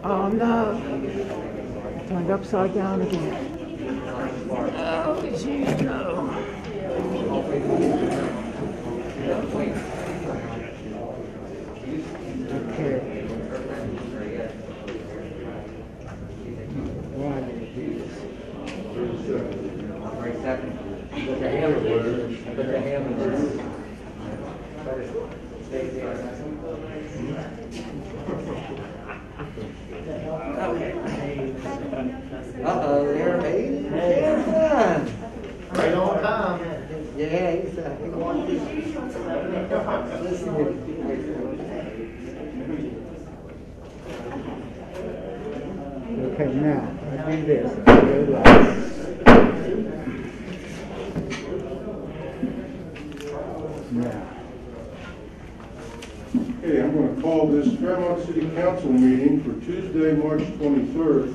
Oh no. Turned upside down again. Oh, geez, no. Okay. Why did it do this? 37. Put the hammer in. Put the hammer in. Stay there. Uh-oh, there, hey. Right on time. Yeah, he's Okay, now, I do this. Now. Okay, I'm going to call this Fairmont City Council meeting for Tuesday, March 23rd,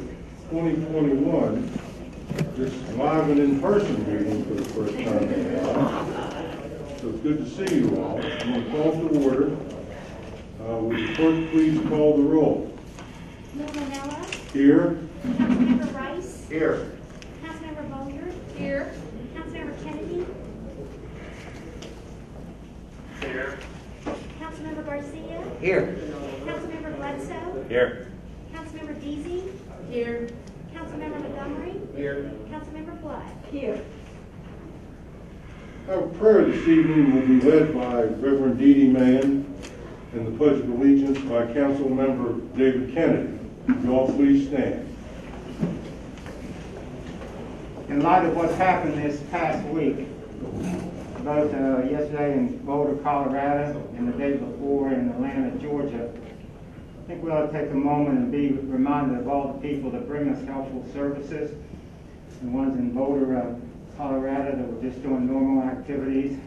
2021. This live and in-person meeting for the first time. So it's good to see you all. I'm going to call to order. Would the clerk please call the roll? Manella. Here. Councilmember Rice. Here. Councilmember Bolger. Here. Councilmember Kennedy. Here. Councilmember Garcia. here. Councilmember Bledsoe. Here. Councilmember Deasy. Here. Councilmember Montgomery. Here. Councilmember Blood. Here. Our prayer this evening will be led by Reverend Dee Dee Mann and the Pledge of Allegiance by Council Member David Kennedy. Would you all please stand? In light of what's happened this past week, both yesterday in Boulder, Colorado, and the day before in Atlanta, Georgia, I think we ought to take a moment and be reminded of all the people that bring us helpful services. The ones in Boulder, Colorado that were just doing normal activities,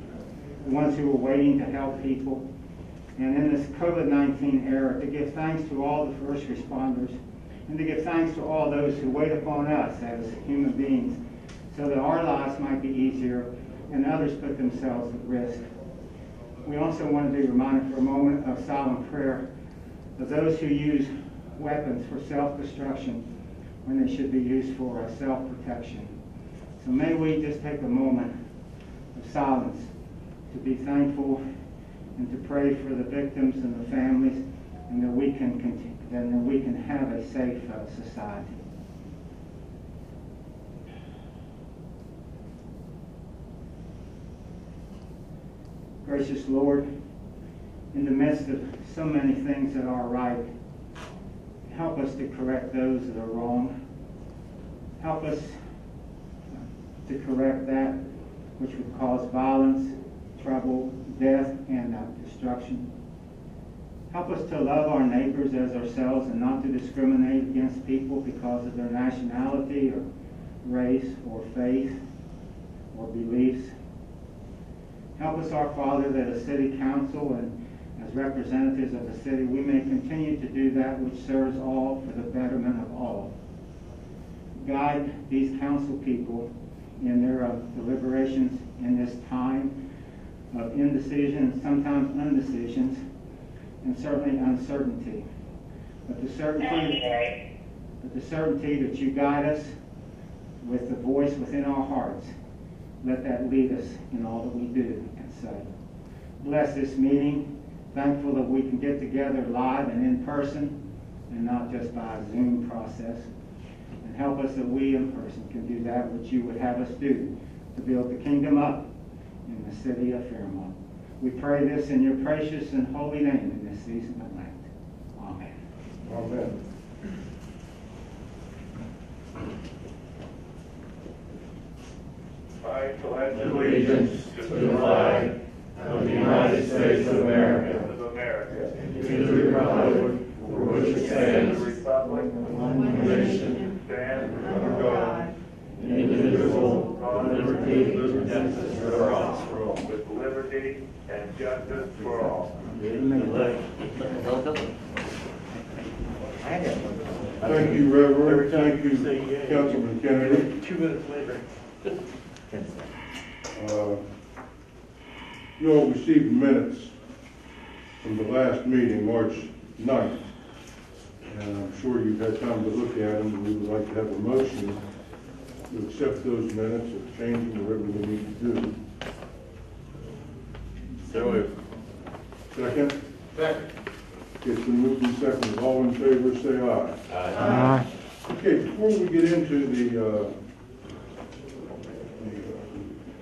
the ones who were waiting to help people. And in this COVID-19 era, to give thanks to all the first responders and to give thanks to all those who wait upon us as human beings so that our lives might be easier and others put themselves at risk. We also want to be reminded for a moment of silent prayer of those who use weapons for self-destruction when they should be used for self-protection. So may we just take a moment of silence to be thankful and to pray for the victims and the families, and that we can continue, and that we can have a safe society. Gracious Lord, in the midst of so many things that are right, help us to correct those that are wrong. Help us to correct that which would cause violence, trouble, death, and destruction. Help us to love our neighbors as ourselves and not to discriminate against people because of their nationality or race or faith or beliefs. Help us, our Father, that as City Council and as representatives of the city, we may continue to do that which serves all for the betterment of all. Guide these council people in their deliberations in this time of indecision and sometimes undecisions, and certainly uncertainty. But the certainty that you guide us with the voice within our hearts, let that lead us in all that we do and say. Bless this meeting. Thankful that we can get together live and in person and not just by a Zoom process. And help us that we in person can do that which you would have us do to build the kingdom up in the city of Fairmont. We pray this in your precious and holy name in this season of Lent. Amen. Amen. I pledge allegiance to the flag of the United States of America, and to the republic for which it stands, one nation, under God, indivisible, with liberty and justice for all. With liberty and justice for all. Thank you, Reverend. Thank you, Councilman Kennedy. 2 minutes later. You all received minutes from the last meeting, March 9th. and I'm sure you've had time to look at them, and we would like to have a motion to accept those minutes or change them, whatever we need to do. So moved. Second? Second. It's been moved and seconded. All in favor, say aye. Aye. Okay, before we get into the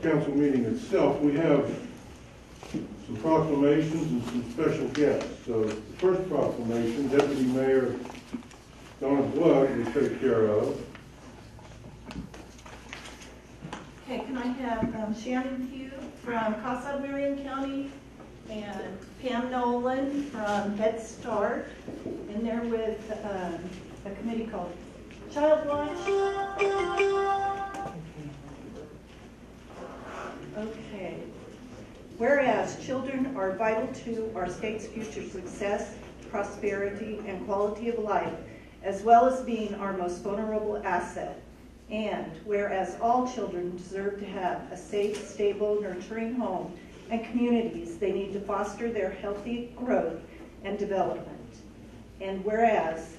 council meeting itself, we have some proclamations and some special guests. So the first proclamation, Deputy Mayor Donna Blood will take care of. Okay, can I have Shannon Hogue from CASA, Marion County, and Pam Nolan from Head Start, and they're with a committee called Child Watch. Okay. Whereas children are vital to our state's future success, prosperity, and quality of life, as well as being our most vulnerable asset. And whereas all children deserve to have a safe, stable, nurturing home and communities they need to foster their healthy growth and development. And whereas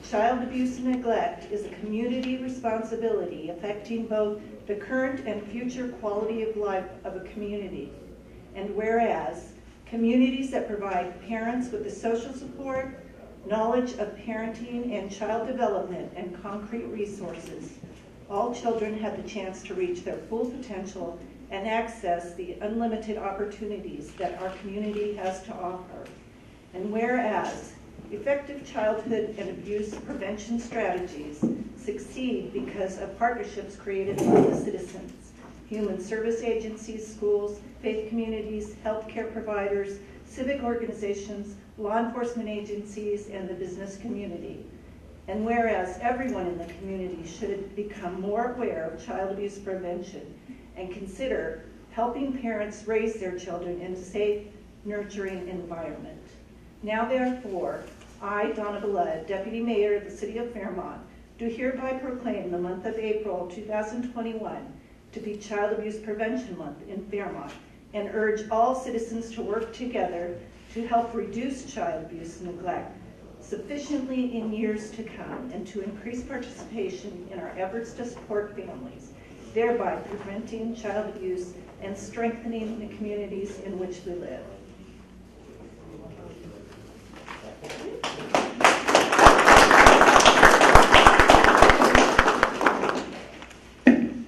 child abuse and neglect is a community responsibility affecting both the current and future quality of life of a community. And whereas communities that provide parents with the social support, knowledge of parenting and child development, and concrete resources, all children have the chance to reach their full potential and access the unlimited opportunities that our community has to offer. And whereas effective childhood and abuse prevention strategies succeed because of partnerships created by the citizens, human service agencies, schools, faith communities, healthcare providers, civic organizations, law enforcement agencies, and the business community. And whereas everyone in the community should become more aware of child abuse prevention and consider helping parents raise their children in a safe, nurturing environment. Now therefore, I, Donna Blood, Deputy Mayor of the City of Fairmont, do hereby proclaim the month of April 2021 to be Child Abuse Prevention Month in Fairmont, and urge all citizens to work together to help reduce child abuse and neglect sufficiently in years to come, and to increase participation in our efforts to support families, thereby preventing child abuse and strengthening the communities in which we live.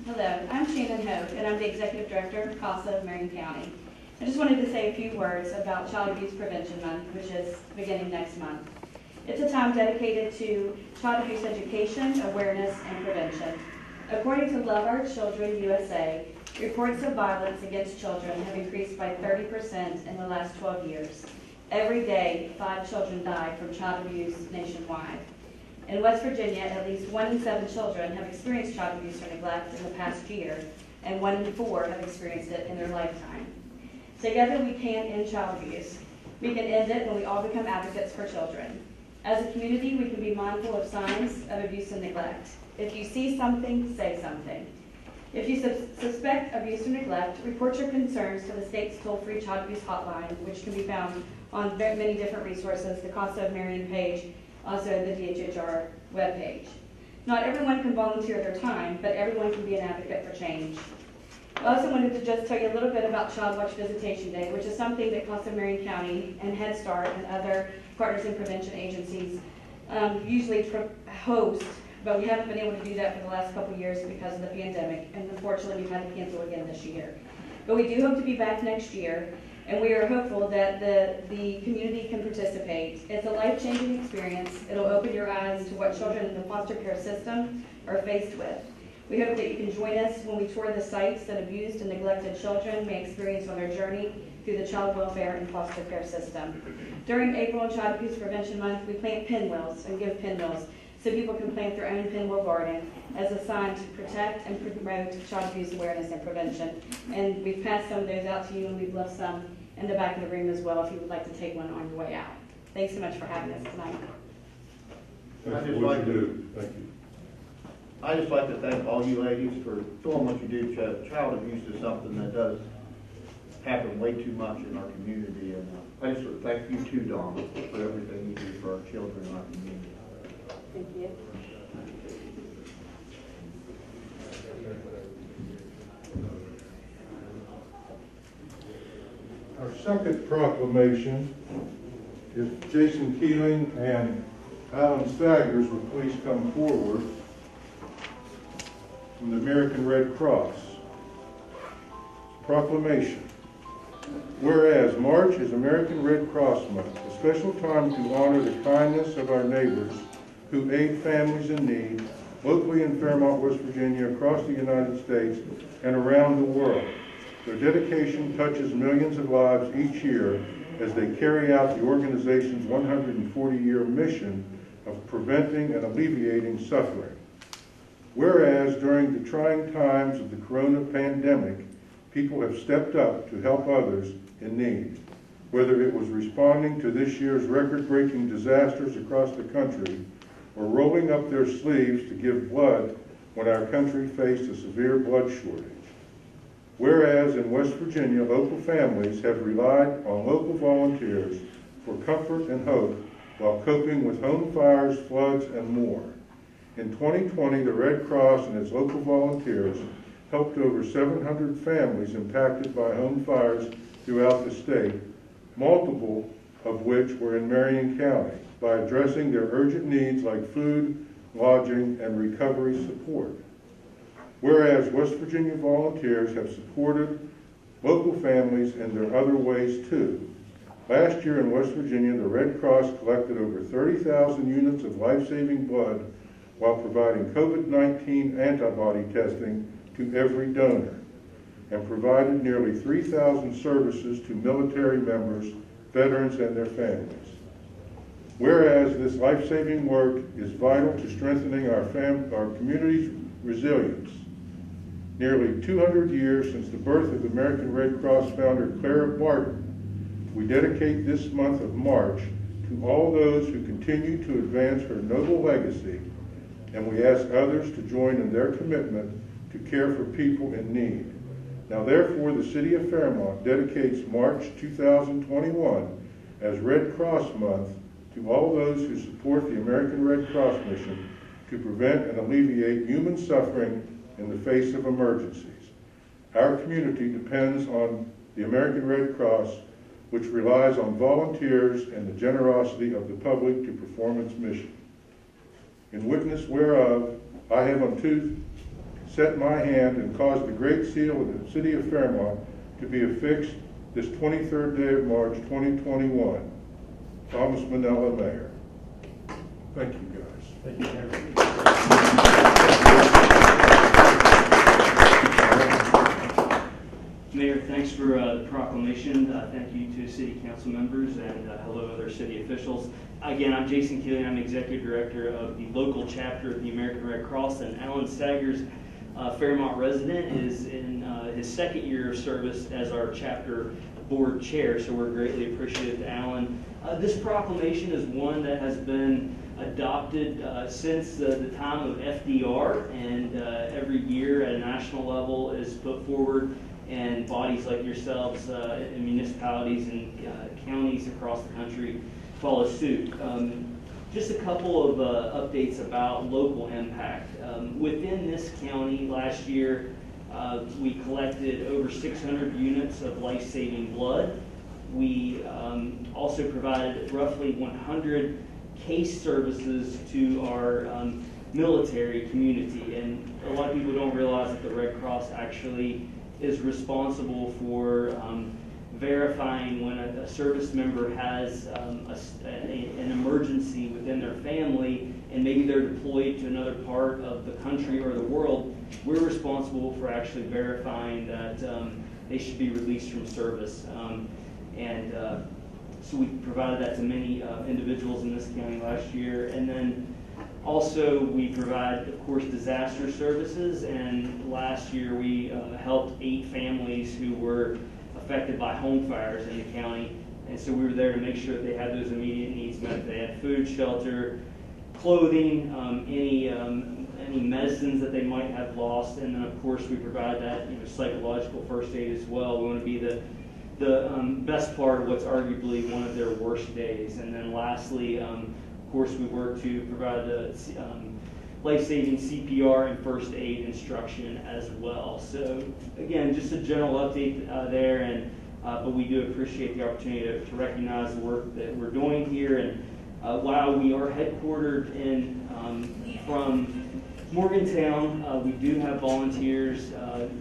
Hello, I'm Shannon Hogue, and I'm the Executive Director of CASA of Marion County. I just wanted to say a few words about Child Abuse Prevention Month, which is beginning next month. It's a time dedicated to child abuse education, awareness, and prevention. According to Love Our Children USA, reports of violence against children have increased by 30% in the last 12 years. Every day, 5 children die from child abuse nationwide. In West Virginia, at least 1 in 7 children have experienced child abuse or neglect in the past year, and 1 in 4 have experienced it in their lifetime. Together, we can end child abuse. We can end it when we all become advocates for children. As a community, we can be mindful of signs of abuse and neglect. If you see something, say something. If you suspect abuse or neglect, report your concerns to the state's toll-free child abuse hotline, which can be found on many different resources, the CASA of Marion page, also the DHHR webpage. Not everyone can volunteer their time, but everyone can be an advocate for change. I also wanted to just tell you a little bit about Child Watch Visitation Day, which is something that CASA of Marion County and Head Start and other partners in prevention agencies usually host, but we haven't been able to do that for the last couple of years because of the pandemic, and unfortunately we've had to cancel again this year. But we do hope to be back next year, and we are hopeful that the community can participate. It's a life-changing experience. It'll open your eyes to what children in the foster care system are faced with. We hope that you can join us when we tour the sites that abused and neglected children may experience on their journey through the child welfare and foster care system. During April and Child Abuse Prevention Month, we plant pinwheels and give pinwheels so people can plant their own pinwheel garden as a sign to protect and promote child abuse awareness and prevention. And we've passed some of those out to you, and we've left some in the back of the room as well if you would like to take one on your way out. Thanks so much for having us tonight. That's what you do. Thank you. I just like to thank all you ladies for doing what you do. Child abuse is something that does happen way too much in our community, and I just thank you too, Donna, for everything you do for our children in our community. second proclamation, if Jason Keeling and Alan Staggers would please come forward from the American Red Cross. Proclamation. Whereas March is American Red Cross Month, a special time to honor the kindness of our neighbors who aid families in need, locally in Fairmont, West Virginia, across the United States, and around the world. Their dedication touches millions of lives each year as they carry out the organization's 140-year mission of preventing and alleviating suffering. Whereas during the trying times of the corona pandemic, people have stepped up to help others in need, whether it was responding to this year's record-breaking disasters across the country or rolling up their sleeves to give blood when our country faced a severe blood shortage. Whereas in West Virginia, local families have relied on local volunteers for comfort and hope while coping with home fires, floods, and more. In 2020, the Red Cross and its local volunteers helped over 700 families impacted by home fires throughout the state, multiple of which were in Marion County, by addressing their urgent needs like food, lodging, and recovery support. Whereas West Virginia volunteers have supported local families in their other ways too. Last year in West Virginia, the Red Cross collected over 30,000 units of life-saving blood while providing COVID-19 antibody testing to every donor, and provided nearly 3,000 services to military members, veterans, and their families. Whereas this life-saving work is vital to strengthening our community's resilience. Nearly 200 years since the birth of American Red Cross founder Clara Barton, we dedicate this month of March to all those who continue to advance her noble legacy, and we ask others to join in their commitment to care for people in need. Now therefore, the City of Fairmont dedicates March 2021 as Red Cross Month to all those who support the American Red Cross mission to prevent and alleviate human suffering in the face of emergencies. Our community depends on the American Red Cross, which relies on volunteers and the generosity of the public to perform its mission. In witness whereof, I have unto set my hand and caused the great seal of the City of Fairmont to be affixed this 23rd day of March 2021. Thomas Manella, Mayor. Thank you, guys. Thank you, Mayor. Mayor, thanks for the proclamation. Thank you to city council members and hello other city officials. Again, I'm Jason Keeling. I'm executive director of the local chapter of the American Red Cross, and Alan Staggers, Fairmont resident, is in his second year of service as our chapter board chair, so we're greatly appreciative to Alan. This proclamation is one that has been adopted since the time of FDR, and every year at a national level is put forward, and bodies like yourselves and municipalities and counties across the country follow suit. Just a couple of updates about local impact. Within this county last year, we collected over 600 units of life-saving blood. We also provided roughly 100 case services to our military community. And a lot of people don't realize that the Red Cross actually is responsible for verifying when a service member has an emergency within their family and maybe they're deployed to another part of the country or the world. We're responsible for actually verifying that they should be released from service. So we provided that to many individuals in this county last year. And then also we provide, of course, disaster services. And last year we helped 8 families who were affected by home fires in the county. And so we were there to make sure that they had those immediate needs met. They had food, shelter, clothing, any medicines that they might have lost. And then, of course, we provide that psychological first aid as well. We want to be the best part of what's arguably one of their worst days. And then lastly, of course, we work to provide the life-saving CPR and first aid instruction as well. So again, just a general update there, and but we do appreciate the opportunity to recognize the work that we're doing here. And while we are headquartered from Morgantown, we do have volunteers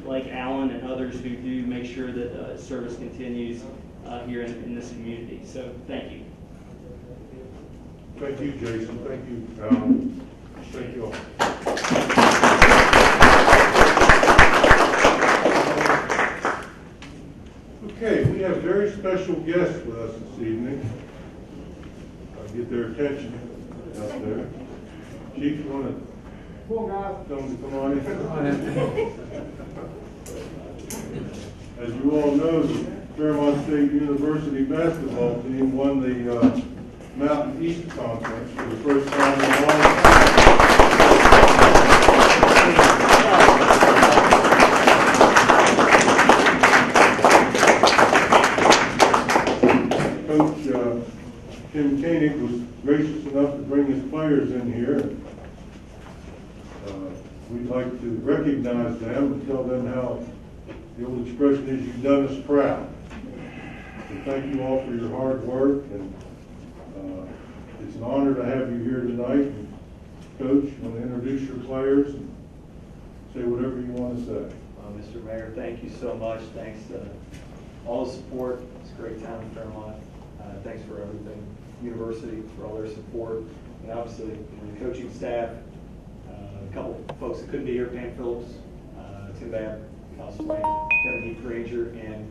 like Alan and others who do make sure that service continues here in this community. So thank you. Thank you, Jason. Thank you, Alan. Thank you all. Okay, we have very special guests with us this evening. I'll get their attention out there. Chief, you want to tell them to come on in? As you all know, the Fairmont State University basketball team won the Mountain East Conference for the first time in a long time. Coach Tim Koenig was gracious enough to bring his players in here. We'd like to recognize them and tell them how the old expression is, you've done us proud. So thank you all for your hard work, and it's an honor to have you here tonight. And Coach, you want to introduce your players and say whatever you want to say. Mr. Mayor, thank you so much. Thanks to all the support. It's a great time in Fairmont. Thanks for everything. University for all their support, and obviously the coaching staff. A couple folks that couldn't be here: Pam Phillips, Tim Babb, Kyle Swain, Kevin Heath Granger, and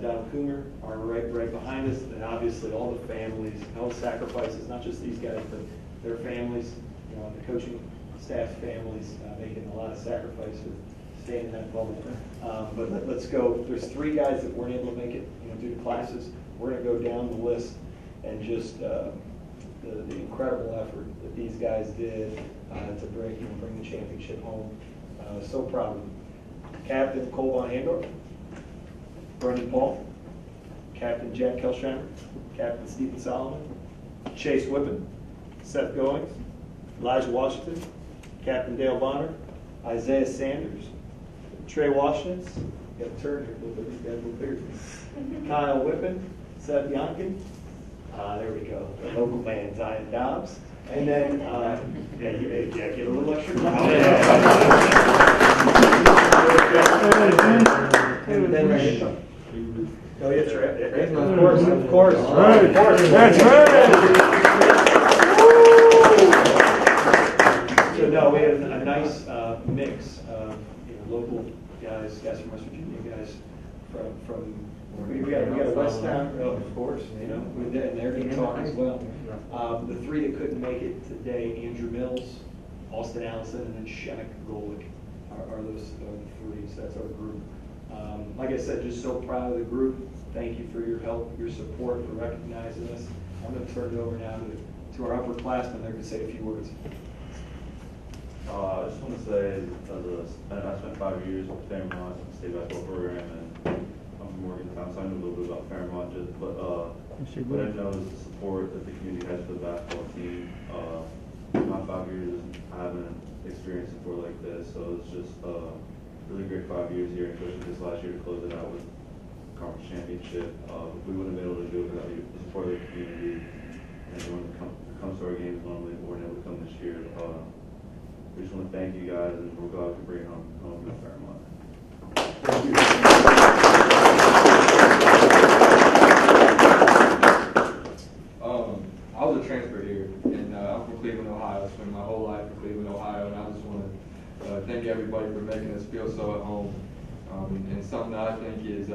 Donald Coomer are right behind us. And obviously all the families, all the sacrifices, not just these guys, but their families, the coaching staff's families, making a lot of sacrifice with staying in that bubble. But let's go. There's 3 guys that weren't able to make it, due to classes. We're going to go down the list and just the incredible effort that these guys did to bring the championship home. So proud of them. Captain Cole Von Handorf, Brendan Paul, Captain Jack Kelsheimer, Captain Stephen Solomon, Chase Whippen, Seth Goings, Elijah Washington, Captain Dale Bonner, Isaiah Sanders, Trey Washington, got to turn here a little bit, these guys a little bigger, Kyle Whippen, Seth Yonkin, there we go, the local man, Zion Dobbs, and then, get a little extra and then, oh, yeah, Trey, of course, that's right. So no, we had a nice mix of local guys from West Virginia, guys from we got a West Town, of course, and they're going to talk as well. The 3 that couldn't make it today: Andrew Mills, Austin Allison, and then Shemek Golik are those 3. So that's our group. Like I said, just so proud of the group. Thank you for your help, your support, for recognizing us. I'm going to turn it over now to our upperclassmen. They're going to say a few words. I just want to say, I spent 5 years with Fairmont State Basketball program, and I'm from Morgantown, so I know a little bit about Fairmont. But what I know is the support that the community has for the basketball team. My 5 years, I haven't experienced before like this, so it's just really great 5 years here, and especially this last year to close it out with conference championship. We wouldn't have been able to do it without the support of the community and everyone that comes to our games normally. We weren't able to come this year. We just want to thank you guys, and we're glad to bring home to Fairmont. Thank you. I was a transfer here, and I'm from Cleveland, Ohio. I spent my whole life in Cleveland, Ohio, and I just want to thank everybody for making us feel so at home. And something that I think is,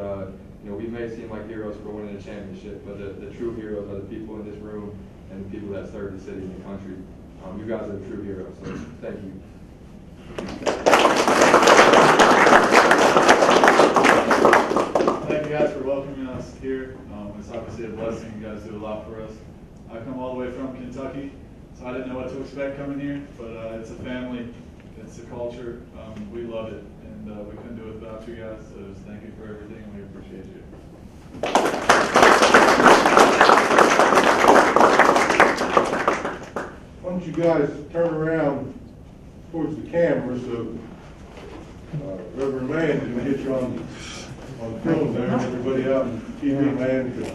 we may seem like heroes for winning a championship, but the true heroes are the people in this room and the people that serve the city and the country. You guys are the true heroes, so thank you. Thank you guys for welcoming us here. It's obviously a blessing. You guys do a lot for us. I come all the way from Kentucky, so I didn't know what to expect coming here, but it's a family, it's a culture. We love it, and we couldn't do it without you guys, so just thank you for everything, and we appreciate you. Why don't you guys turn around towards the camera so Reverend Marion can get you on on film there, everybody out in TV land could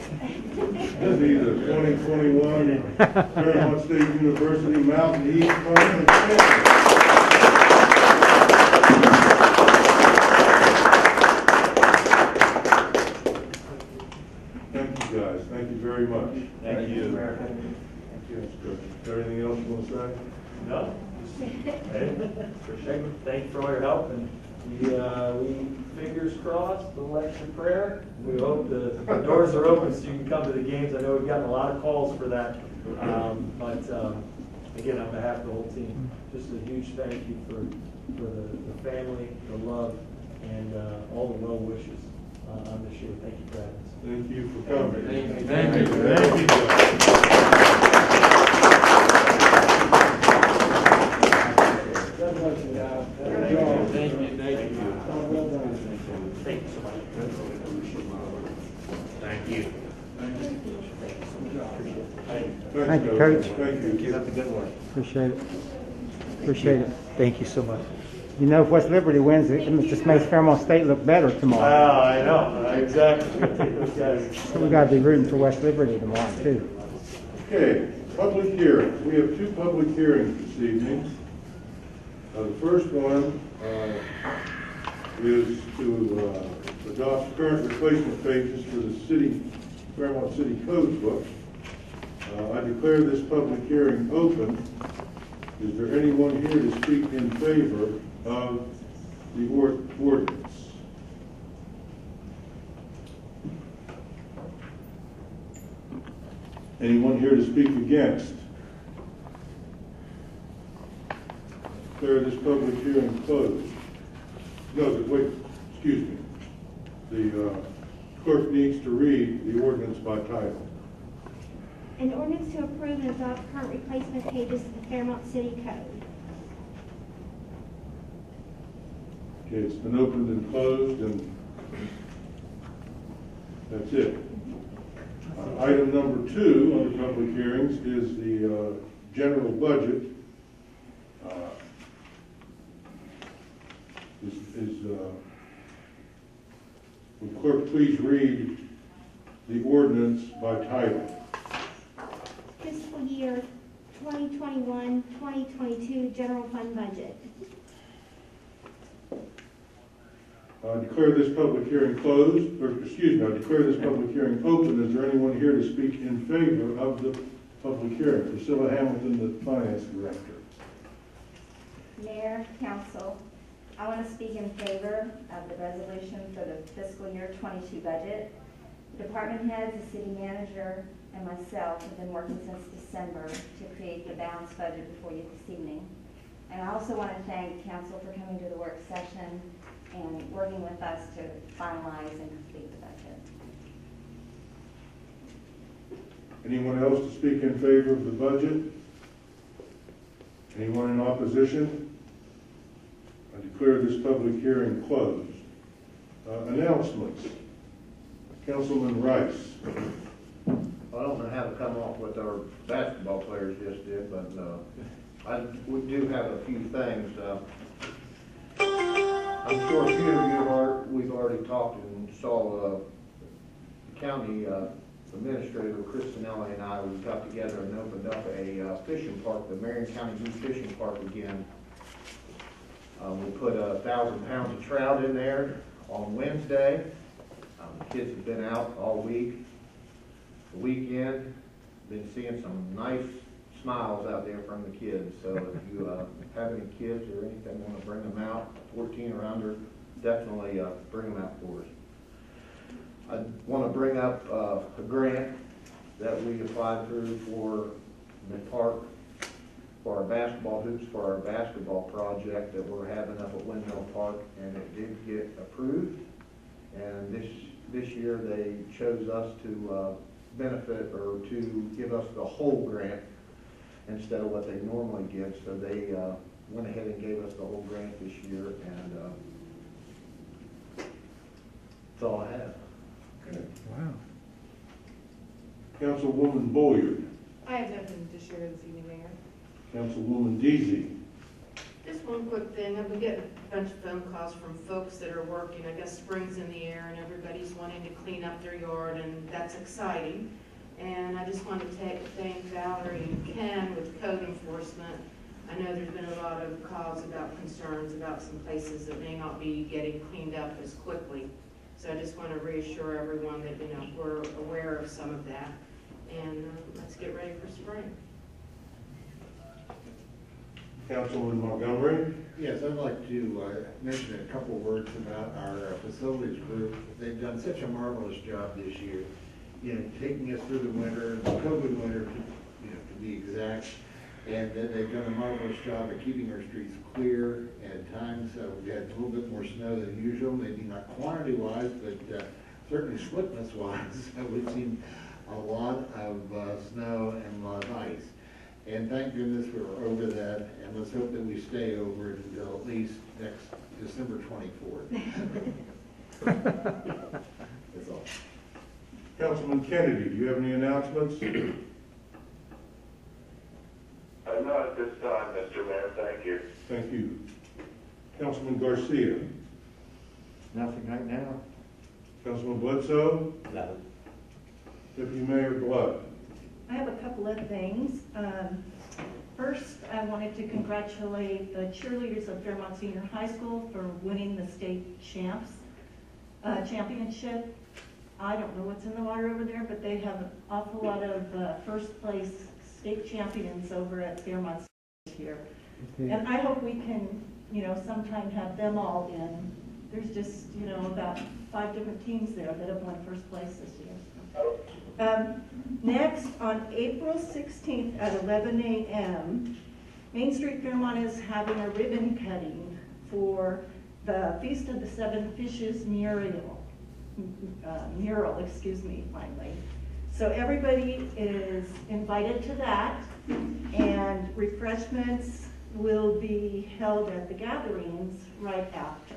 see the 2021 Fairmont State University Mountain East Conference Championship. Thank you guys, thank you very much. Thank you. Thank you. Everything else you want to say? No. Hey, appreciate it. Thank you for all your help, and we fingers crossed, a little extra prayer. We hope the doors are open so you can come to the games. I know we've gotten a lot of calls for that, but again, on behalf of the whole team, just a huge thank you for the family, the love, and all the well wishes on this year. Thank you for having us. Thank you for coming. Thank you. Thank you so much. Thank you. Thank you, Coach. Thank you. That's a good one. Appreciate it. Appreciate it. Thank you so much. You know, if West Liberty wins, it just makes Fairmont State look better tomorrow. I know, exactly. Take those guys. So we got to be rooting for West Liberty tomorrow, too. Okay, public hearings. We have two public hearings this evening. The first one is to adopt current replacement pages for the Fairmont City Code book. I declare this public hearing open. Is there anyone here to speak in favor of the ordinance? Anyone here to speak against? Declare this public hearing closed. No, wait, excuse me. The clerk needs to read the ordinance by title. An ordinance to approve and adopt current replacement pages of the Fairmont City Code. Okay, it's been opened and closed, and that's it. Item number 2 under public hearings is the general budget. Will clerk please read the ordinance by title? Fiscal year 2021-2022 general fund budget. I declare this public hearing closed, or excuse me, I declare this public hearing open. Is there anyone here to speak in favor of the public hearing? Priscilla Hamilton, the Finance Director. Mayor, Council, I want to speak in favor of the resolution for the fiscal year 22 budget. The department heads, the city manager, and myself have been working since December to create the balanced budget before you this evening. And I also want to thank Council for coming to the work session and working with us to finalize and complete the budget. Anyone else to speak in favor of the budget? Anyone in opposition? I declare this public hearing closed. Announcements. Councilman Rice. I don't know how to come off what our basketball players just did, but we do have a few things. I'm sure a few of you we've already talked and saw the county administrator, Kristinelli, and I, we got together and opened up a fishing park, the Marion County Youth Fishing Park again. We put 1,000 pounds of trout in there on Wednesday. The kids have been out all week. The weekend, been seeing some nice smiles out there from the kids. So if you have any kids or anything, want to bring them out, 14 or under, definitely bring them out for us. I want to bring up a grant that we applied through for the park for our basketball hoops for our basketball project that we're having up at Windmill Park, and it did get approved. And this year they chose us to benefit or to give us the whole grant instead of what they normally give. So they went ahead and gave us the whole grant this year, and that's all I have. Okay. Wow. Councilwoman Boyd. I have nothing to share this evening, Mayor. Councilwoman Deasy. Just one quick thing. I've been getting a bunch of phone calls from folks that are working. I guess spring's in the air and everybody's wanting to clean up their yard, and that's exciting. And I just want to thank Valerie and Ken with code enforcement. I know there's been a lot of calls about concerns about some places that may not be getting cleaned up as quickly. So I just want to reassure everyone that, we're aware of some of that. And let's get ready for spring. Councilman Montgomery? Yes, I'd like to mention a couple words about our facilities group. They've done such a marvelous job this year, taking us through the winter, the COVID winter, to be exact. And they've done a marvelous job of keeping our streets clear. At times, we had a little bit more snow than usual, maybe not quantity-wise, but certainly slickness-wise. We've seen a lot of snow and a lot of ice. And thank goodness we're over that, and let's hope that we stay over it until at least next December 24th. That's all. Councilman Kennedy, do you have any announcements? Not at this time, Mr. Mayor, thank you. Thank you. Councilman Garcia? Nothing right now. Councilman Bledsoe? No. Deputy Mayor Blood? I have a couple of things. First, I wanted to congratulate the cheerleaders of Fairmont Senior High School for winning the state championship. I don't know what's in the water over there, but they have an awful lot of first place state champions over at Fairmont this year. Okay. And I hope we can, sometime have them all in. There's just, about 5 different teams there that have won first place this year. Next, on April 16th at 11 a.m., Main Street Fairmont is having a ribbon cutting for the Feast of the Seven Fishes mural, finally. So everybody is invited to that, and refreshments will be held at the gatherings right after.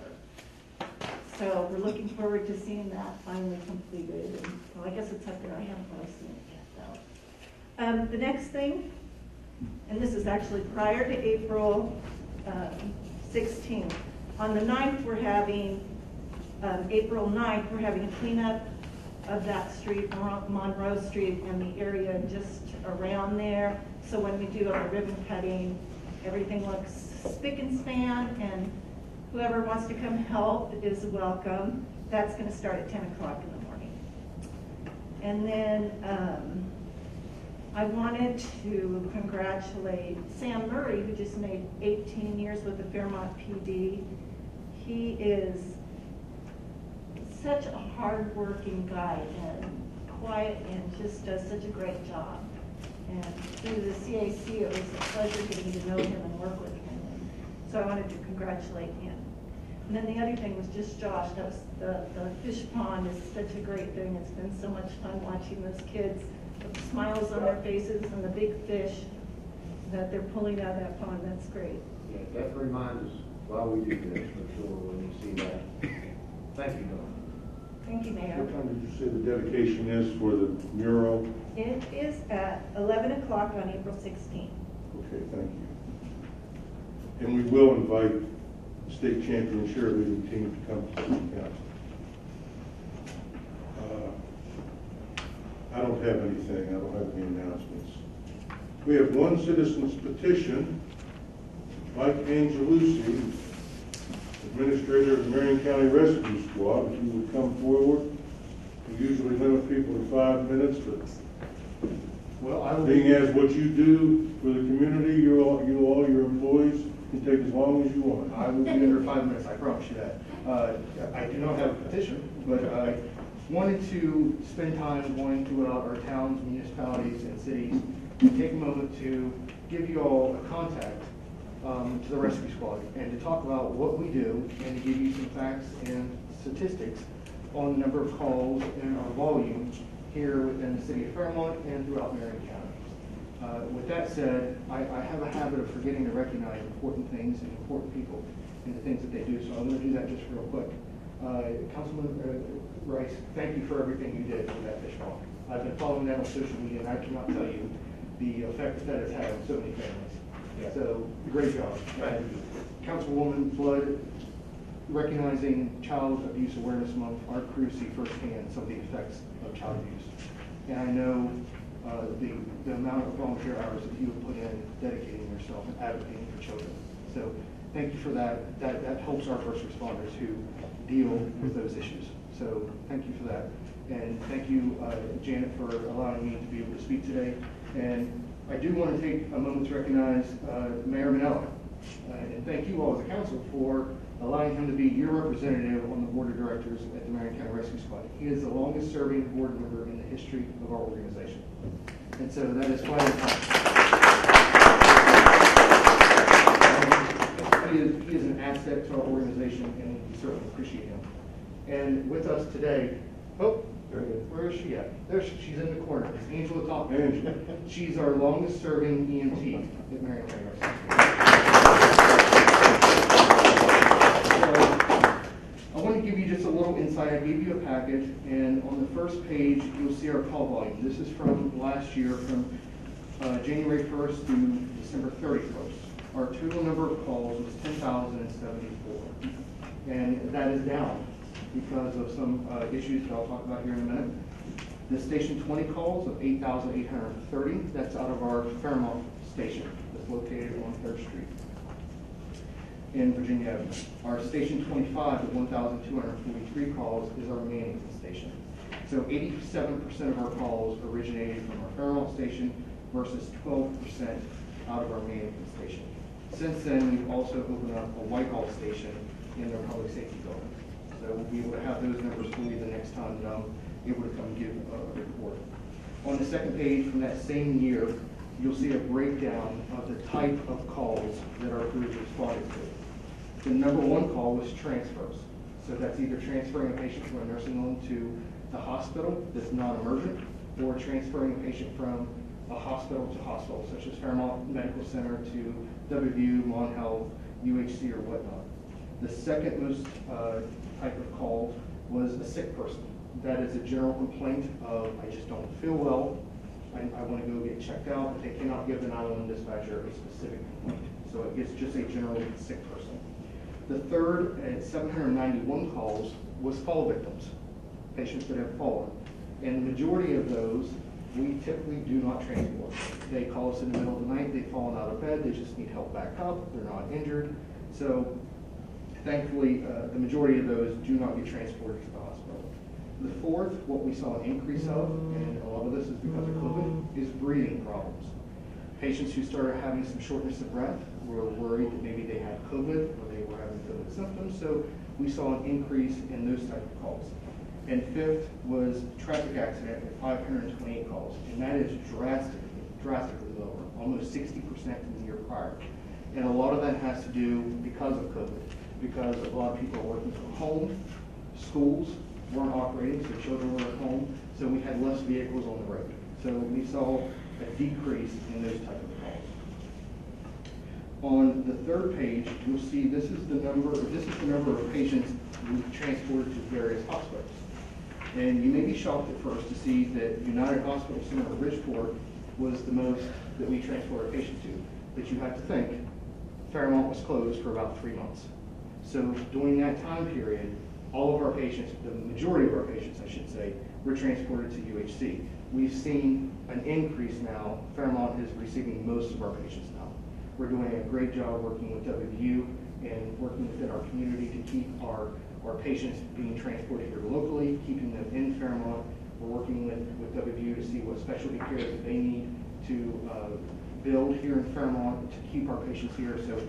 So we're looking forward to seeing that finally completed. And, well, I guess it's up there. I haven't really seen it yet, though. The next thing, and this is actually prior to April 16th. On the 9th, we're having, April 9th, we're having a cleanup of that street, Monroe Street, and the area just around there. So when we do our ribbon cutting, everything looks spick and span, and whoever wants to come help is welcome. That's going to start at 10 o'clock in the morning. And then I wanted to congratulate Sam Murray, who just made 18 years with the Fairmont PD. He is such a hard-working guy and quiet and just does such a great job. And through the CAC, it was a pleasure getting to know him and work with him. And so I wanted to congratulate him. And then the other thing was just Josh. That was the fish pond is such a great thing. It's been so much fun watching those kids with the smiles on their faces and the big fish that they're pulling out of that pond. That's great. Yeah, that reminds us why we do this, for sure, when you see that. Thank you, Donna. Thank you, Mayor. What time did you say the dedication is for the mural? It is at 11 o'clock on April 16th. Okay, thank you. And we will invite the state champion cheerleading team to come to the council. I don't have anything. I don't have any announcements. We have one citizen's petition. Mike Angelucci, Administrator of the Marion County Rescue Squad, if you would come forward. We usually limit people to 5 minutes, but being as what you do for the community, you all your employees can take as long as you want. I will be under 5 minutes, I promise you that. I do not have a petition, but I wanted to spend time going to our towns, municipalities, and cities, and take a moment to give you all a contact to the rescue squad and to talk about what we do and to give you some facts and statistics on the number of calls and our volume here within the city of Fairmont and throughout Marion County. With that said, I have a habit of forgetting to recognize important things and important people and the things that they do, so I'm going to do that just real quick. Councilman Rice, thank you for everything you did for that fish pond. I've been following that on social media, and I cannot tell you the effect that has had on so many families. So, great job. And Councilwoman Blood, recognizing Child Abuse Awareness Month, our crew see firsthand some of the effects of child abuse. And I know the amount of volunteer hours that you have put in dedicating yourself and advocating for children. So thank you for that. That helps our first responders who deal with those issues. So thank you for that. And thank you, Janet, for allowing me to be able to speak today. And I do want to take a moment to recognize Mayor Manella. And thank you all as a council for allowing him to be your representative on the board of directors at the Marion County Rescue Squad. He is the longest serving board member in the history of our organization. And so that is quite an he is an asset to our organization, and we certainly appreciate him. And with us today, where is she at? There she's in the corner. It's Angela Thompson. She's our longest serving EMT at Marion County Rescue Squad. I want to give you just a little insight. I gave you a packet, and on the first page, you'll see our call volume. This is from last year, from January 1st through December 31st. Our total number of calls was 10,074, and that is down because of some issues that I'll talk about here in a minute. The Station 20 calls of 8,830, that's out of our Fairmont Station that's located on 3rd Street in Virginia Avenue. Our Station 25 of 1,243 calls is our Manning station. So 87% of our calls originated from our Fairmont station versus 12% out of our Manning station. Since then, we've also opened up a Whitehall station in their public safety building. So we'll be able to have those numbers for you the next time that I'm able to come give a report. On the second page from that same year, you'll see a breakdown of the type of calls that our crews responded to. The number one call was transfers. So that's either transferring a patient from a nursing home to the hospital that's non-emergent, or transferring a patient from a hospital to hospital, such as Fairmont Medical Center to WVU, Mon Health, UHC, or whatnot. The second most type of call was a sick person. That is a general complaint of, I just don't feel well, I want to go get checked out, but they cannot give the 911 dispatcher a specific complaint. So it's just a general sick person. The third, at 791 calls, was fall victims, patients that have fallen. And the majority of those, we typically do not transport. They call us in the middle of the night, they've fallen out of bed, they just need help back up, they're not injured. So thankfully, the majority of those do not get transported to the hospital. The fourth, what we saw an increase of, and a lot of this is because of COVID, is breathing problems. Patients who started having some shortness of breath were worried that maybe they had COVID or they were having COVID symptoms, so we saw an increase in those type of calls. And fifth was traffic accident at 528 calls, and that is drastically lower, almost 60% from the year prior. And a lot of that has to do because of COVID, because a lot of people are working from home, schools weren't operating, so children were at home, so we had less vehicles on the road. So we saw a decrease in those type of calls. On the third page, you'll see this is the number of patients we've transported to various hospitals. And you may be shocked at first to see that United Hospital Center of Bridgeport was the most that we transported a patient to. But you have to think, Fairmont was closed for about 3 months. So during that time period, all of our patients, the majority of our patients, I should say, were transported to UHC. We've seen an increase now. Fairmont is receiving most of our patients now. We're doing a great job working with WVU and working within our community to keep our patients being transported here locally, keeping them in Fairmont. We're working with WVU to see what specialty care that they need to build here in Fairmont to keep our patients here. So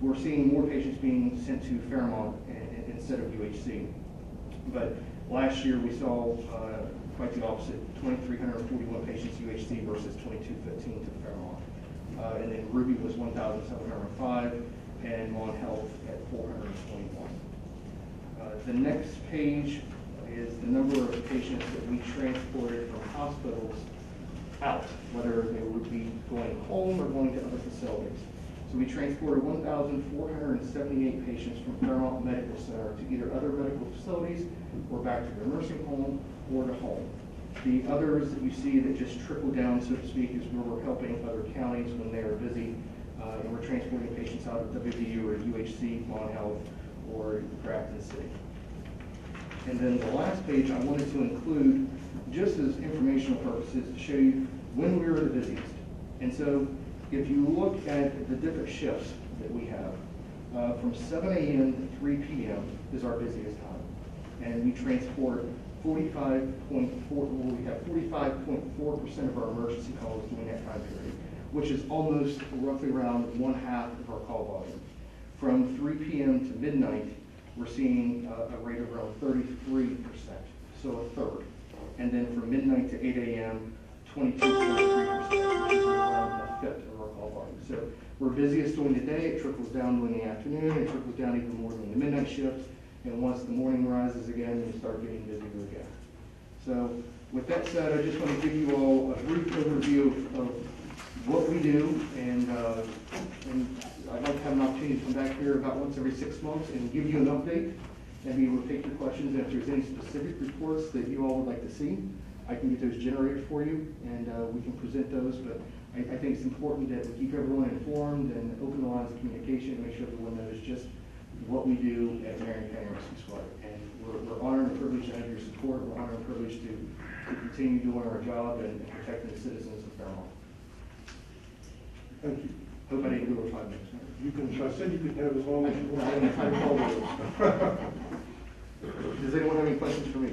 we're seeing more patients being sent to Fairmont instead of UHC. But last year we saw quite the opposite, 2,341 patients UHC versus 2,215 to Fairmont. And then Ruby was 1,705 and Mon Health at 421. The next page is the number of patients that we transported from hospitals out, whether they would be going home or going to other facilities. So we transported 1,478 patients from Fairmont Medical Center to either other medical facilities or back to their nursing home or to home. The others that you see that just trickle down, so to speak, is where we're helping other counties when they are busy and we're transporting patients out of WVU or UHC, Mon Health, or Grafton City. And then the last page I wanted to include, just as informational purposes, to show you when we were the busiest. And so if you look at the different shifts that we have, from 7 a.m. to 3 p.m. is our busiest time. And we transport 45.4% of our emergency calls during that time period, which is almost roughly around 1/2 of our call volume. From 3 p.m. to midnight, we're seeing a rate of around 33%, so a third. And then from midnight to 8 a.m., 22.3%, which is around a fifth of our call volume. So we're busiest during the day, it trickles down during the afternoon, it trickles down even more during the midnight shift, and once the morning rises again, we start getting busier again. So with that said, I just want to give you all a brief overview of what we do, and I'd like to have an opportunity to come back here about once every 6 months and give you an update and be able to take your questions. And if there's any specific reports that you all would like to see, I can get those generated for you, and we can present those. But I think it's important that we keep everyone informed and open the lines of communication and make sure everyone knows just what we do at Marion County Rescue Squad. And we're honored and privileged to have your support. We're honored and privileged to continue doing our job and protecting the citizens of Fairmont. Thank you. Hope I didn't go over 5 minutes. You can, I said you could have as long as you want. Does anyone have any questions for me?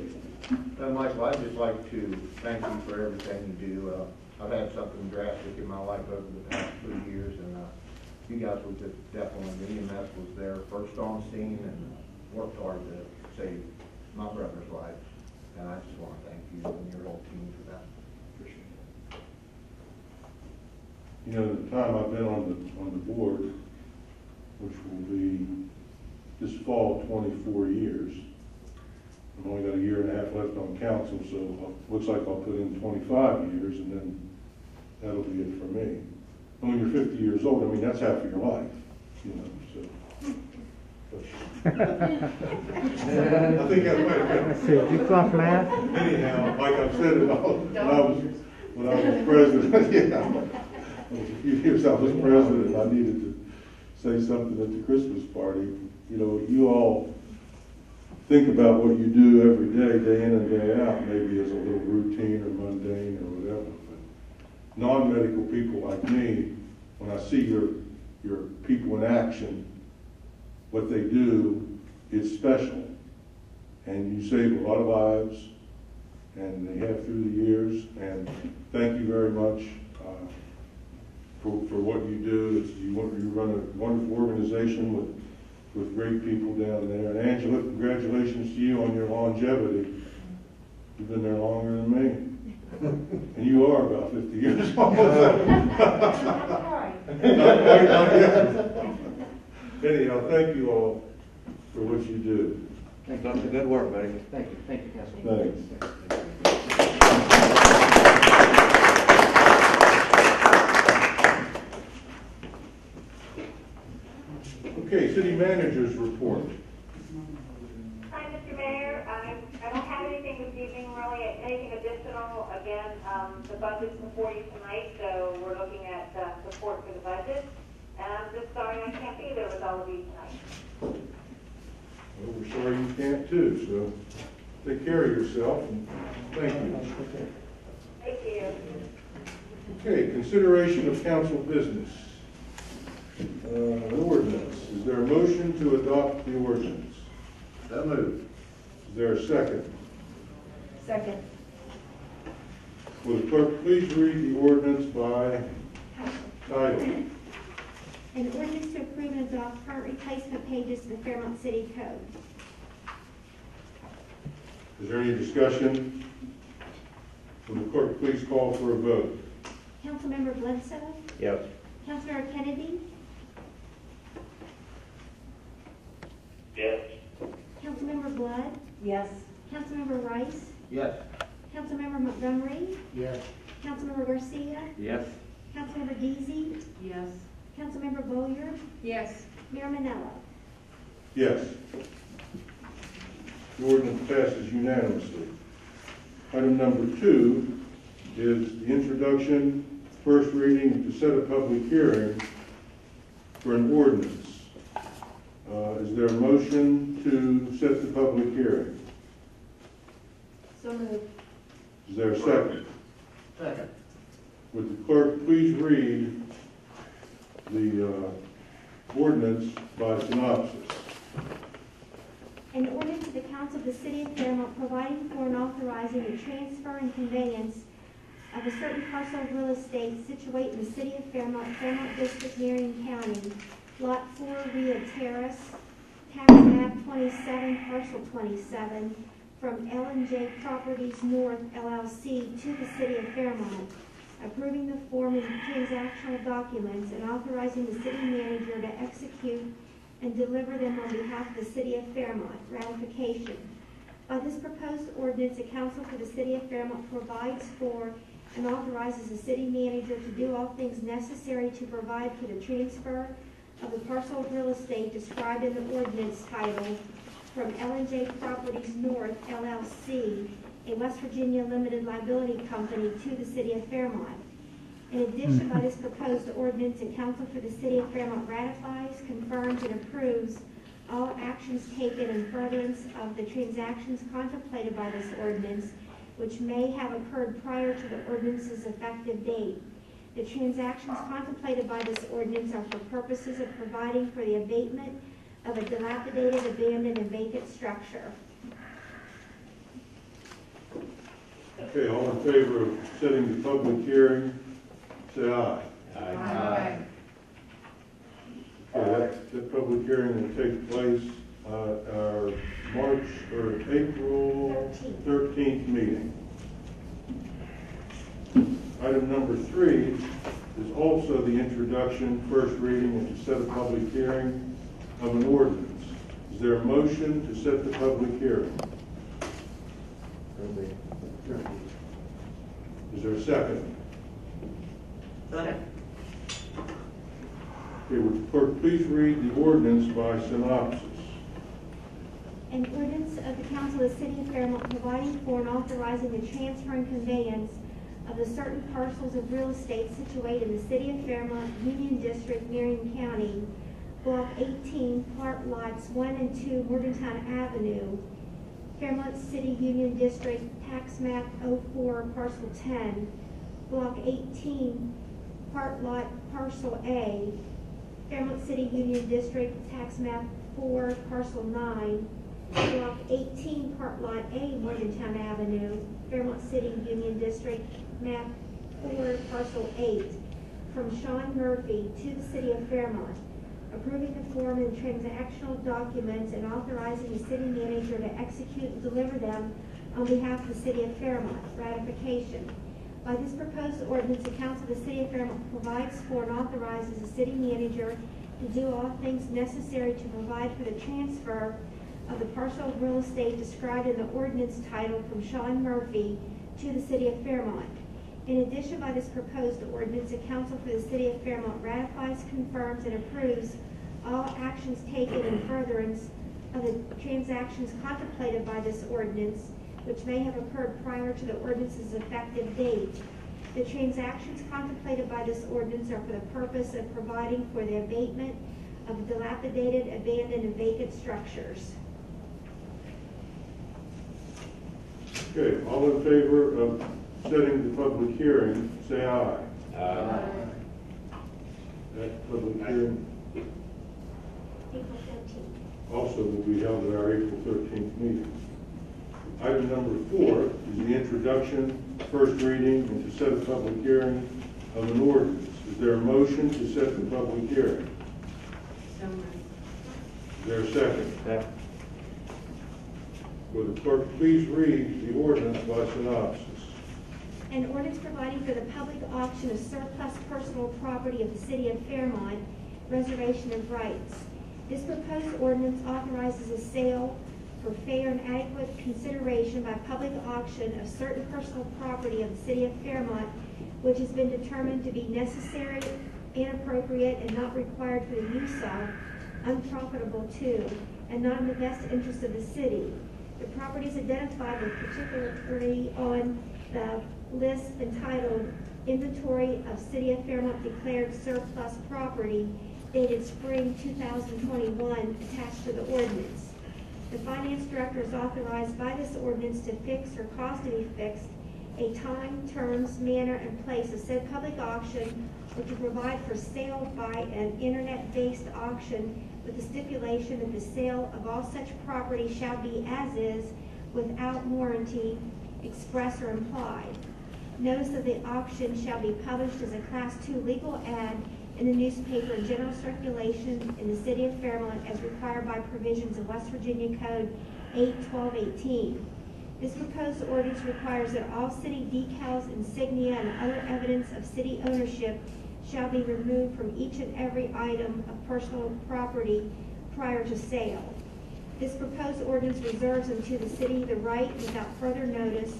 Michael, I'd just like to thank you for everything you do. I've had something drastic in my life over the past 3 years, and you guys were just definitely, the EMS was there first on scene and worked hard to save my brother's life. And I just want to thank you and your whole team for that. Appreciate it. You know, the time I've been on the board, which will be this fall 24 years. I've only got a year and a half left on council, so it looks like I'll put in 25 years, and then that'll be it for me. And when you're 50 years old, I mean, that's half of your life, you know, so. I think that's right. Let's see, you flunk math? Anyhow, like I've said, when I was president, yeah, a few years I was president, and I needed to say something at the Christmas party. You know, you all think about what you do every day, day in and day out, maybe as a little routine or mundane or whatever. But non-medical people like me, when I see your people in action, what they do is special. And you save a lot of lives, and they have through the years. And thank you very much for what you do. You run a wonderful organization with great people down there. And Angela, congratulations to you on your longevity. You've been there longer than me. And you are about 50 years old. Anyhow, thank you all for what you do. Thank you. Good work, buddy. Thank you. Thank you, Councilman. Thanks. Okay, city managers report. Hi, Mr. Mayor. I don't have anything this evening, really, anything additional. Again, the budget's before you tonight, so we're looking at support for the budget. And I'm just sorry I can't be there with all of you tonight. Well, we're sorry you can't too, so take care of yourself, and thank you. Thank you. Okay, consideration of council business. Ordinance. Is there a motion to adopt the ordinance? So moved. Is there a second? Second. Will the clerk please read the ordinance by title? An ordinance to approve and adopt current replacement pages to the Fairmont City Code. Is there any discussion? Will the clerk please call for a vote? Councilmember Bledsoe? Yes. Councilmember Kennedy? Yes. Councilmember Blood? Yes. Councilmember Rice? Yes. Councilmember Montgomery? Yes. Councilmember Garcia? Yes. Councilmember Deasy? Yes. Councilmember Boyer? Yes. Mayor Manella? Yes. The ordinance passes unanimously. Item number 2 is the introduction, first reading to set a public hearing for an ordinance. Is there a motion to set the public hearing? So moved. Is there a second? Second. Would the clerk please read the ordinance by synopsis? An ordinance of the Council of the City of Fairmont providing for and authorizing the transfer and conveyance of a certain parcel of real estate situated in the City of Fairmont, Fairmont District, Marion County, Lot 4, Rio Terrace, tax map 27, parcel 27, from L&J Properties North LLC to the City of Fairmont, approving the form and transactional documents and authorizing the city manager to execute and deliver them on behalf of the City of Fairmont. Ratification. By this proposed ordinance, the Council for the City of Fairmont provides for and authorizes the city manager to do all things necessary to provide for the transfer of the parcel of real estate described in the ordinance titled from L&J Properties North LLC, a West Virginia limited liability company, to the City of Fairmont. In addition, by this proposed ordinance, the Council for the City of Fairmont ratifies, confirms, and approves all actions taken in furtherance of the transactions contemplated by this ordinance, which may have occurred prior to the ordinance's effective date. The transactions contemplated by this ordinance are for purposes of providing for the abatement of a dilapidated, abandoned, and vacant structure. Okay, all in favor of setting the public hearing, say aye. Aye. Okay, that public hearing will take place our April 13th meeting. Item number 3 is also the introduction, first reading, and to set a public hearing of an ordinance. Is there a motion to set the public hearing? Is there a second? Second. Okay, would the clerk please read the ordinance by synopsis? An ordinance of the Council of the City of Fairmont providing for and authorizing the transfer and conveyance of the certain parcels of real estate situated in the City of Fairmont, Union District, Marion County, Block 18, part lots 1 and 2, Morgantown Avenue, Fairmont City Union District, tax map 04, parcel 10, Block 18, part lot parcel A, Fairmont City Union District, tax map 4, parcel 9, Block 18, part lot A, Morgantown Avenue, Fairmont City Union District, map 4, parcel 8, from Sean Murphy to the City of Fairmont, approving the form and transactional documents and authorizing the city manager to execute and deliver them on behalf of the City of Fairmont. Ratification. By this proposed ordinance, the Council of the City of Fairmont provides for and authorizes the city manager to do all things necessary to provide for the transfer of the parcel of real estate described in the ordinance titled from Sean Murphy to the City of Fairmont. In addition, by this proposed ordinance, the Council for the City of Fairmont ratifies, confirms, and approves all actions taken in furtherance of the transactions contemplated by this ordinance, which may have occurred prior to the ordinance's effective date. The transactions contemplated by this ordinance are for the purpose of providing for the abatement of dilapidated, abandoned, and vacant structures. Okay, all in favor of setting the public hearing, say aye. Aye. That public hearing April 13th. also will be held at our April 13th meeting. Item number 4 is the introduction, first reading, and to set a public hearing of an ordinance. Is there a motion to set the public hearing? So moved. Is there a second? Second. Will the clerk please read the ordinance by synopsis? An ordinance providing for the public auction of surplus personal property of the City of Fairmont, reservation of rights. This proposed ordinance authorizes a sale for fair and adequate consideration by public auction of certain personal property of the City of Fairmont, which has been determined to be necessary, inappropriate, and not required for the use of, unprofitable to, and not in the best interest of the city. The properties identified with particularly on the list entitled Inventory of City of Fairmont Declared Surplus Property dated spring 2021 attached to the ordinance. The finance director is authorized by this ordinance to fix or cause to be fixed a time, terms, manner, and place of said public auction, or to provide for sale by an internet-based auction with the stipulation that the sale of all such property shall be as is, without warranty, express or implied. Notice of the auction shall be published as a Class 2 legal ad in the newspaper in general circulation in the city of Fairmont as required by provisions of West Virginia Code 8/1218. This proposed ordinance requires that all city decals, insignia, and other evidence of city ownership shall be removed from each and every item of personal property prior to sale. This proposed ordinance reserves unto the city the right, without further notice,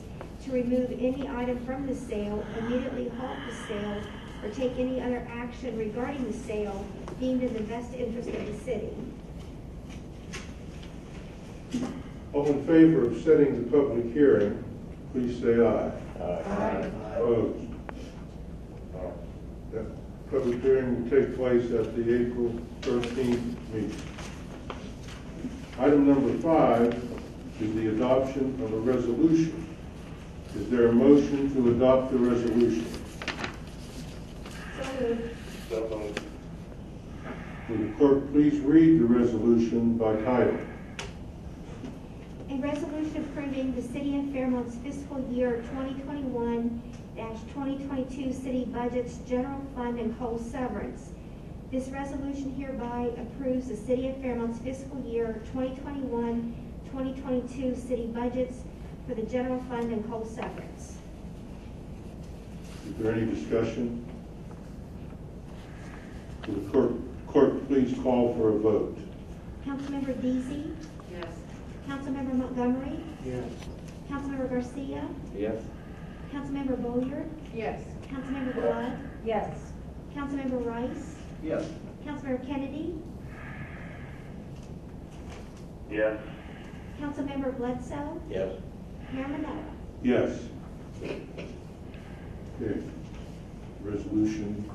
to remove any item from the sale, immediately halt the sale, or take any other action regarding the sale deemed in the best interest of the city. All in favor of setting the public hearing, please say aye. Aye. Opposed? That public hearing will take place at the April 13th meeting. Item number 5 is the adoption of a resolution. Is there a motion to adopt the resolution? So moved. Will the clerk please read the resolution by title? A resolution approving the City of Fairmont's fiscal year 2021-2022 city budget's general fund and coal severance. This resolution hereby approves the City of Fairmont's fiscal year 2021-2022 city budgets for the general fund and coal severance. Is there any discussion? Will the clerk please call for a vote? Councilmember Deasy? Yes. Councilmember Montgomery? Yes. Councilmember Garcia? Yes. Councilmember Bolyard? Yes. Councilmember Blood? Yes. Councilmember Rice? Yes. Councilmember Kennedy? Yes. Councilmember Bledsoe? Yes. Mayor Minella? Yes. Okay. Resolution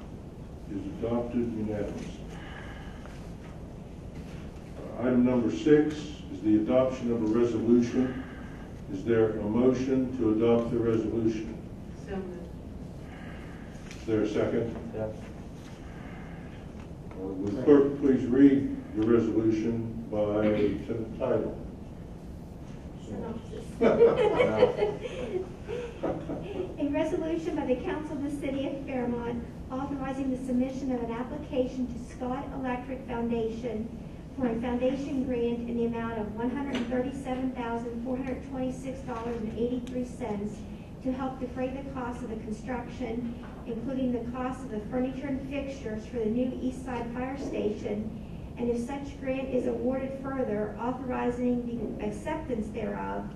is adopted unanimously. Item number 6 is the adoption of a resolution. Is there a motion to adopt the resolution? So moved. Is there a second? Yes. Will the clerk please read the resolution by title? A resolution by the Council of the City of Fairmont authorizing the submission of an application to Scott Electric Foundation for a foundation grant in the amount of $137,426.83 to help defray the cost of the construction, including the cost of the furniture and fixtures for the new East Side Fire Station, and if such grant is awarded, further authorizing the acceptance thereof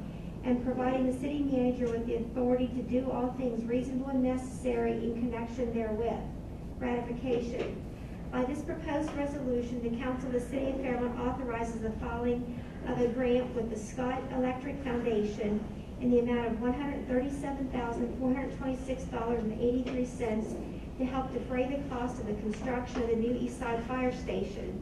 and providing the city manager with the authority to do all things reasonable and necessary in connection therewith. Ratification. By this proposed resolution, the Council of the City of Fairmont authorizes the filing of a grant with the Scott Electric Foundation in the amount of $137,426.83 to help defray the cost of the construction of the new East Side Fire Station.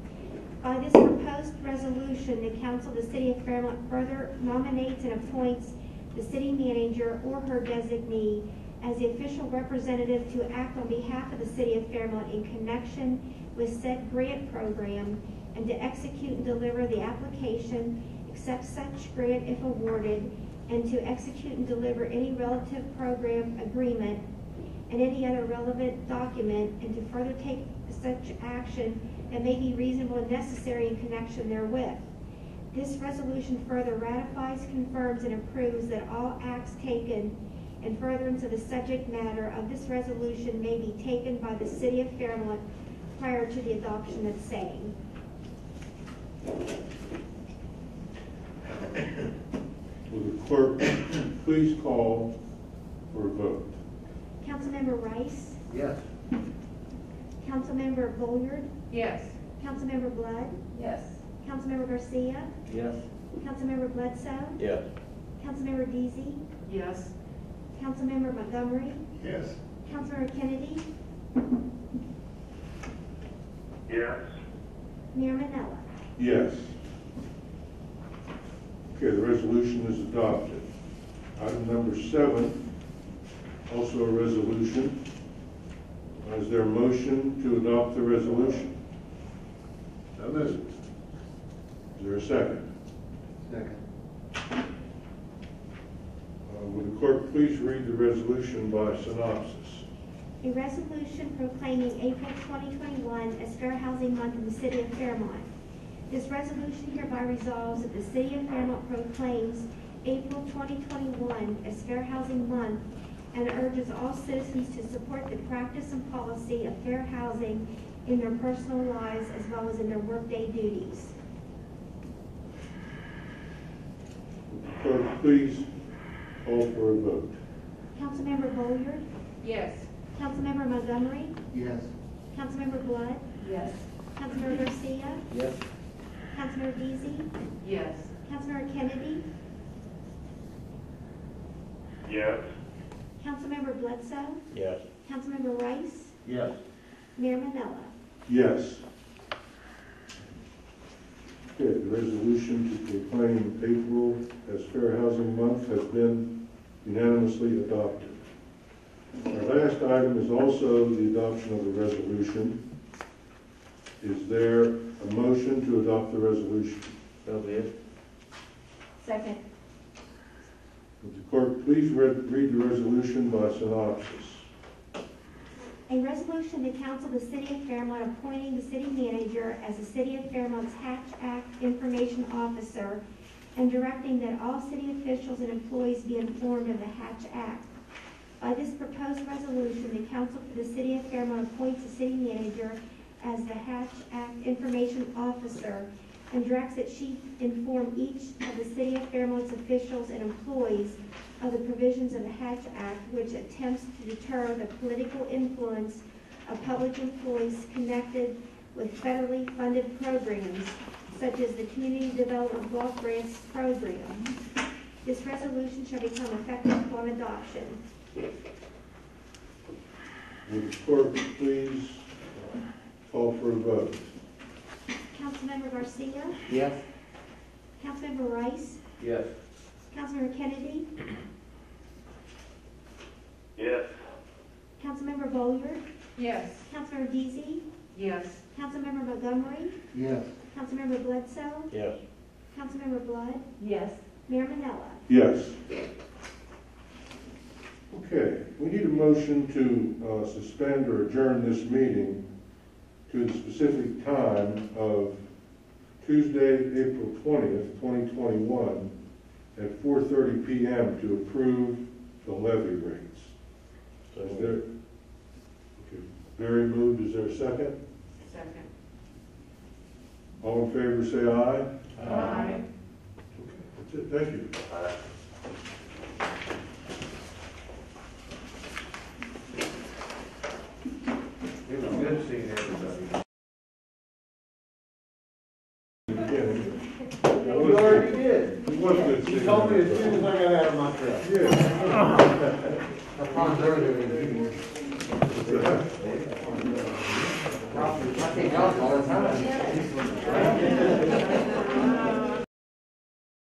By this proposed resolution, the Council of the City of Fairmont further nominates and appoints the city manager or her designee as the official representative to act on behalf of the City of Fairmont in connection with said grant program, and to execute and deliver the application, accept such grant if awarded, and to execute and deliver any relative program agreement and any other relevant document, and to further take such action that may be reasonable and necessary in connection therewith. This resolution further ratifies, confirms, and approves that all acts taken in furtherance of the subject matter of this resolution may be taken by the City of Fairmont prior to the adoption of same. Will the clerk please call for a vote? Councilmember Rice? Yes. Councilmember Bolyard? Yes. Councilmember Blood? Yes. Councilmember Garcia? Yes. Councilmember Bledsoe? Yes. Councilmember Deasy? Yes. Councilmember Montgomery? Yes. Councilmember Kennedy? Yes. Mayor Manella. Yes. Okay, the resolution is adopted. Item number 7, also a resolution. Is there a motion to adopt the resolution? So moved. Is there a second? Second. Would the clerk please read the resolution by synopsis? A resolution proclaiming April 2021 as Fair Housing Month in the City of Fairmont. This resolution hereby resolves that the City of Fairmont proclaims April 2021 as Fair Housing Month and urges all citizens to support the practice and policy of fair housing in their personal lives as well as in their workday duties. Would the clerk please call for a vote? Councilmember Bolliard? Yes. Councilmember Montgomery? Yes. Councilmember Blood? Yes. Councilmember Garcia? Yes. Councilmember Deasy? Yes. Councilmember Kennedy? Yes. Councilmember Bledsoe? Yes. Councilmember Rice? Yes. Mayor Manella. Yes. Okay, the resolution to proclaim April as Fair Housing Month has been unanimously adopted. Our last item is also the adoption of the resolution. Is there a motion to adopt the resolution? So be it. Second. Would the clerk please read the resolution by synopsis? A resolution of the Council of the City of Fairmont appointing the city manager as the City of Fairmont's Hatch Act Information Officer and directing that all city officials and employees be informed of the Hatch Act. By this proposed resolution, the Council for the City of Fairmont appoints the city manager as the Hatch Act Information Officer and directs that she inform each of the City of Fairmont's officials and employees of the provisions of the Hatch Act, which attempts to deter the political influence of public employees connected with federally funded programs, such as the Community Development Block Grants Program. This resolution shall become effective upon adoption. Would the clerk please call for a vote? Councilmember Garcia? Yes. Councilmember Rice? Yes. Councilmember Kennedy? Yes. Councilmember Bolliard? Yes. Councilmember Deasy? Yes. Councilmember Montgomery? Yes. Councilmember Bledsoe? Yes. Councilmember Blood? Yes. Mayor Manella. Yes. Okay, we need a motion to suspend or adjourn this meeting to the specific time of Tuesday, April 20th, 2021 at 4:30 p.m. to approve the levy rates. Is there, okay, Barry moved, is there a second? Second. All in favor say aye. Aye. Okay, that's it, thank you. It was good seeing everybody. You already did. It was good seeing You told me as everybody. soon as I got out of my truck. Yeah. I promised earlier than you. I think y'all all the time.